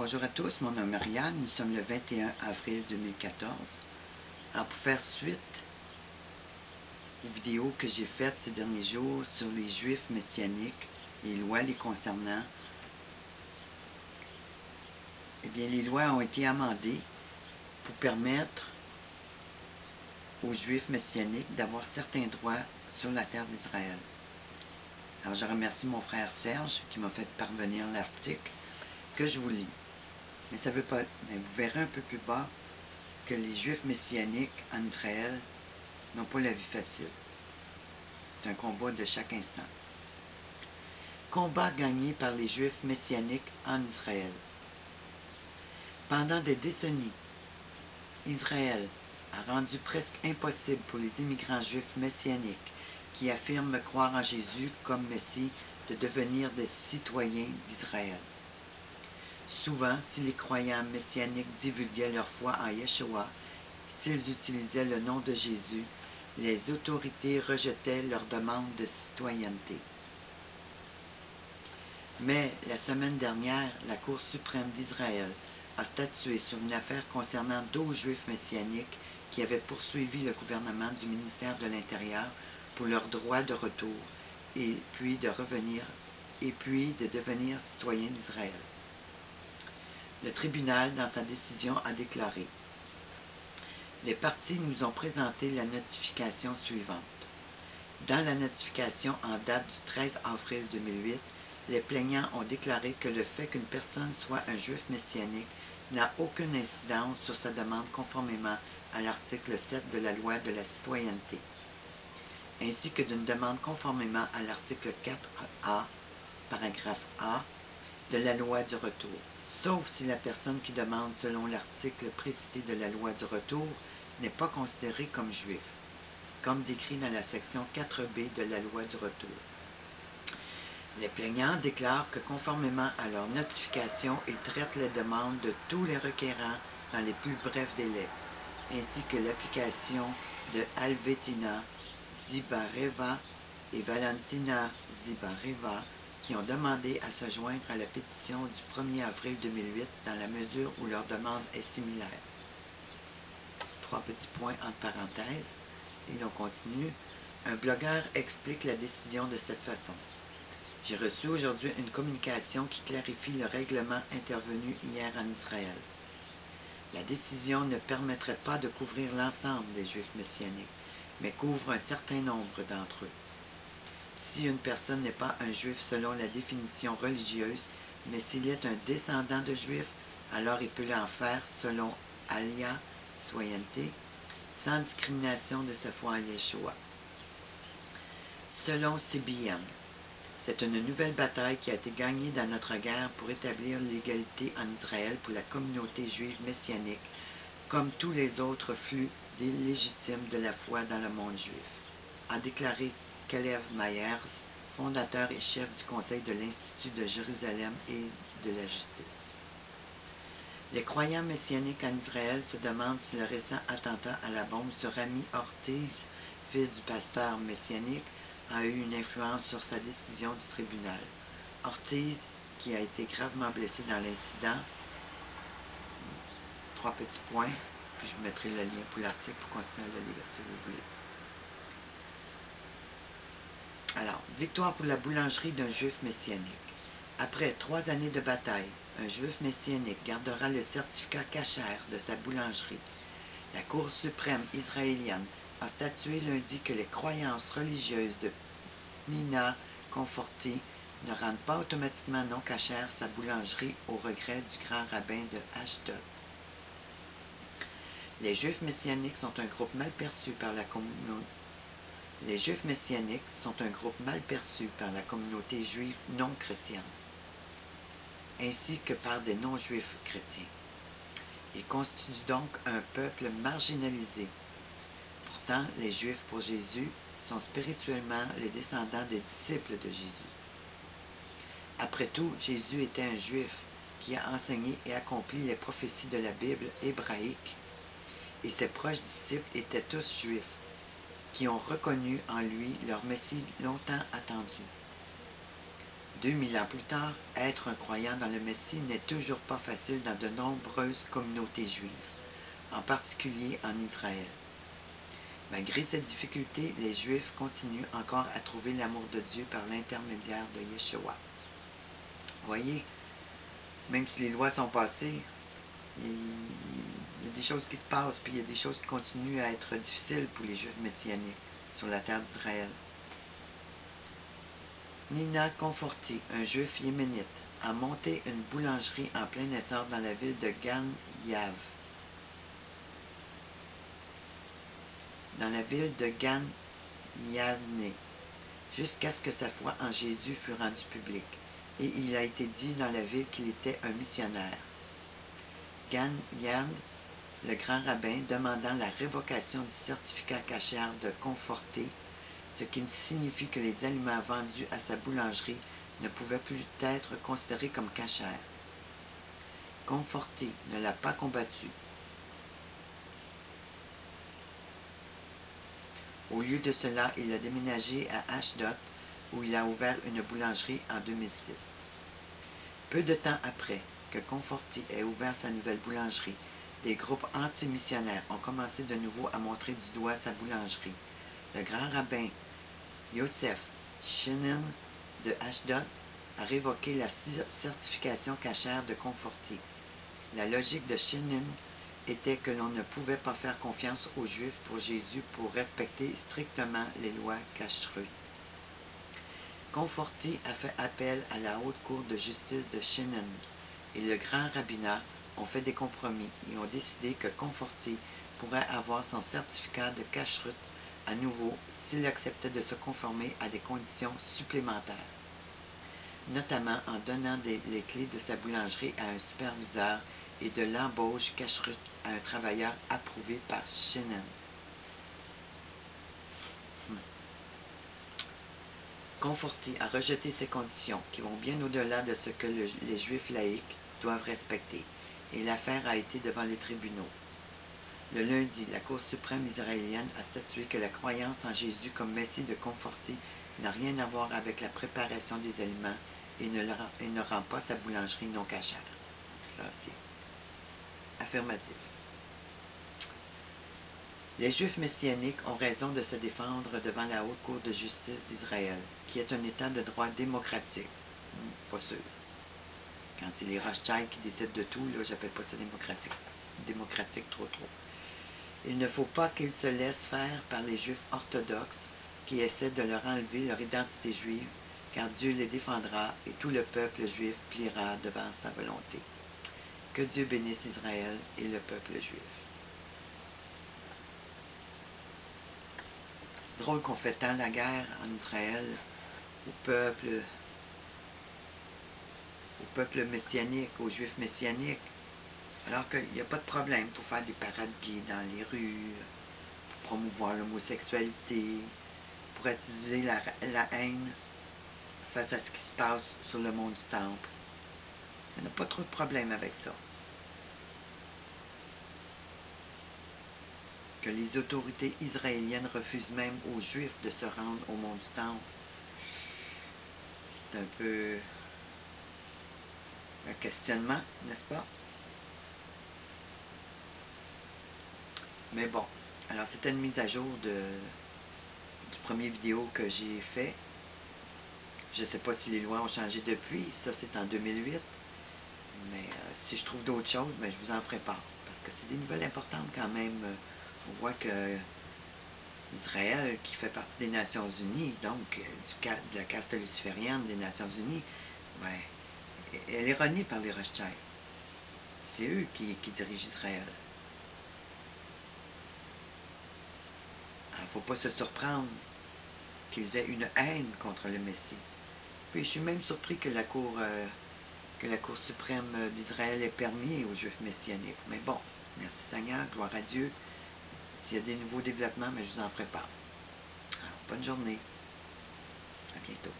Bonjour à tous, mon nom est Marianne, nous sommes le 21 avril 2014. Alors pour faire suite aux vidéos que j'ai faites ces derniers jours sur les Juifs messianiques, les lois les concernant, eh bien les lois ont été amendées pour permettre aux Juifs messianiques d'avoir certains droits sur la terre d'Israël. Alors je remercie mon frère Serge qui m'a fait parvenir l'article que je vous lis. Mais ça veut pas. Mais vous verrez un peu plus bas que les Juifs messianiques en Israël n'ont pas la vie facile. C'est un combat de chaque instant. Combat gagné par les Juifs messianiques en Israël. Pendant des décennies, Israël a rendu presque impossible pour les immigrants juifs messianiques qui affirment croire en Jésus comme Messie de devenir des citoyens d'Israël. Souvent, si les croyants messianiques divulguaient leur foi en Yeshua, s'ils utilisaient le nom de Jésus, les autorités rejetaient leur demande de citoyenneté. Mais la semaine dernière, la Cour suprême d'Israël a statué sur une affaire concernant 12 Juifs messianiques qui avaient poursuivi le gouvernement du ministère de l'Intérieur pour leur droit de retour et puis de devenir citoyens d'Israël. Le tribunal, dans sa décision, a déclaré « Les parties nous ont présenté la notification suivante. Dans la notification en date du 13 avril 2008, les plaignants ont déclaré que le fait qu'une personne soit un juif messianique n'a aucune incidence sur sa demande conformément à l'article 7 de la loi de la citoyenneté, ainsi que d'une demande conformément à l'article 4A, paragraphe A, de la loi du retour, sauf si la personne qui demande selon l'article précité de la loi du retour n'est pas considérée comme juif, comme décrit dans la section 4B de la loi du retour. Les plaignants déclarent que conformément à leur notification, ils traitent les demandes de tous les requérants dans les plus brefs délais, ainsi que l'application de Alvetina Zibareva et Valentina Zibareva, qui ont demandé à se joindre à la pétition du 1er avril 2008 dans la mesure où leur demande est similaire. 3 petits points entre parenthèses, et l'on continue. Un blogueur explique la décision de cette façon. J'ai reçu aujourd'hui une communication qui clarifie le règlement intervenu hier en Israël. La décision ne permettrait pas de couvrir l'ensemble des Juifs messianiques, mais couvre un certain nombre d'entre eux. Si une personne n'est pas un juif selon la définition religieuse, mais s'il est un descendant de juif, alors il peut l'en faire selon Alia, citoyenneté, sans discrimination de sa foi en Yeshua. Selon CBN, c'est une nouvelle bataille qui a été gagnée dans notre guerre pour établir l'égalité en Israël pour la communauté juive messianique, comme tous les autres flux légitimes de la foi dans le monde juif, a déclaré Kalev Myers, fondateur et chef du Conseil de l'Institut de Jérusalem et de la Justice. Les croyants messianiques en Israël se demandent si le récent attentat à la bombe sur Rami Ortiz, fils du pasteur messianique, a eu une influence sur sa décision du tribunal. Ortiz, qui a été gravement blessé dans l'incident, 3 petits points, puis je vous mettrai le lien pour l'article pour continuer à le lire si vous voulez. Alors, victoire pour la boulangerie d'un juif messianique. Après 3 années de bataille, un juif messianique gardera le certificat cachère de sa boulangerie. La Cour suprême israélienne a statué lundi que les croyances religieuses de Nina Conforti ne rendent pas automatiquement non cachère sa boulangerie au regret du grand rabbin de Ashdod. Les Juifs messianiques sont un groupe mal perçu par la communauté. Les Juifs messianiques sont un groupe mal perçu par la communauté juive non chrétienne, ainsi que par des non-juifs chrétiens. Ils constituent donc un peuple marginalisé. Pourtant, les Juifs pour Jésus sont spirituellement les descendants des disciples de Jésus. Après tout, Jésus était un Juif qui a enseigné et accompli les prophéties de la Bible hébraïque, et ses proches disciples étaient tous Juifs, qui ont reconnu en lui leur Messie longtemps attendu. 2000 ans plus tard, être un croyant dans le Messie n'est toujours pas facile dans de nombreuses communautés juives, en particulier en Israël. Malgré cette difficulté, les Juifs continuent encore à trouver l'amour de Dieu par l'intermédiaire de Yeshua. Voyez, même si les lois sont passées, il y a des choses qui se passent, puis il y a des choses qui continuent à être difficiles pour les Juifs messianiques sur la terre d'Israël. Nina Conforti, un Juif yéménite, a monté une boulangerie en plein essor dans la ville de Gan Yav. Dans la ville de Gan Yavne, jusqu'à ce que sa foi en Jésus fût rendue publique, et il a été dit dans la ville qu'il était un missionnaire. Gan Yavne, le grand rabbin, demandant la révocation du certificat cachère de Conforté, ce qui signifie que les aliments vendus à sa boulangerie ne pouvaient plus être considérés comme cachers. Conforté ne l'a pas combattu. Au lieu de cela, il a déménagé à Ashdod, où il a ouvert une boulangerie en 2006. Peu de temps après que Conforté ait ouvert sa nouvelle boulangerie, des groupes anti-missionnaires ont commencé de nouveau à montrer du doigt sa boulangerie. Le grand rabbin Yosef Shinin de Ashdod a révoqué la certification cachère de Conforté. La logique de Shinin était que l'on ne pouvait pas faire confiance aux Juifs pour Jésus pour respecter strictement les lois kashrut. Conforté a fait appel à la haute cour de justice de Shinin et le grand rabbinat ont fait des compromis et ont décidé que Conforté pourrait avoir son certificat de kashrut à nouveau s'il acceptait de se conformer à des conditions supplémentaires, notamment en donnant les clés de sa boulangerie à un superviseur et de l'embauche kashrut à un travailleur approuvé par Shinin. Conforté a rejeté ces conditions qui vont bien au-delà de ce que les Juifs laïcs doivent respecter, et l'affaire a été devant les tribunaux. Le lundi, la Cour suprême israélienne a statué que la croyance en Jésus comme Messie de Conforté n'a rien à voir avec la préparation des aliments et ne rend pas sa boulangerie non cachère. Ça, c'est affirmatif. Les Juifs messianiques ont raison de se défendre devant la Haute Cour de justice d'Israël, qui est un État de droit démocratique. Pas sûr. Quand c'est les Rothschild qui décident de tout, là, j'appelle pas ça démocratique trop. Il ne faut pas qu'ils se laissent faire par les Juifs orthodoxes qui essaient de leur enlever leur identité juive, car Dieu les défendra et tout le peuple juif pliera devant sa volonté. Que Dieu bénisse Israël et le peuple juif. C'est drôle qu'on fait tant la guerre en Israël au peuple messianique, aux Juifs messianiques, alors qu'il n'y a pas de problème pour faire des parades gays dans les rues, pour promouvoir l'homosexualité, pour attiser la haine face à ce qui se passe sur le mont du Temple. Il n'y a pas trop de problème avec ça. Que les autorités israéliennes refusent même aux Juifs de se rendre au mont du Temple, c'est un peu un questionnement, n'est-ce pas? Mais bon, alors c'était une mise à jour du premier vidéo que j'ai fait. Je ne sais pas si les lois ont changé depuis, ça c'est en 2008. Mais si je trouve d'autres choses, ben, je vous en ferai part. Parce que c'est des nouvelles importantes quand même. On voit que Israël, qui fait partie des Nations Unies, donc de la caste luciférienne des Nations Unies, ben, elle est reniée par les Rothschild. C'est eux qui dirigent Israël. Il ne faut pas se surprendre qu'ils aient une haine contre le Messie. Puis je suis même surpris que la Cour suprême d'Israël ait permis aux Juifs messianiques. Mais bon, merci Seigneur, gloire à Dieu. S'il y a des nouveaux développements, mais je vous en ferai part. Alors, bonne journée. À bientôt.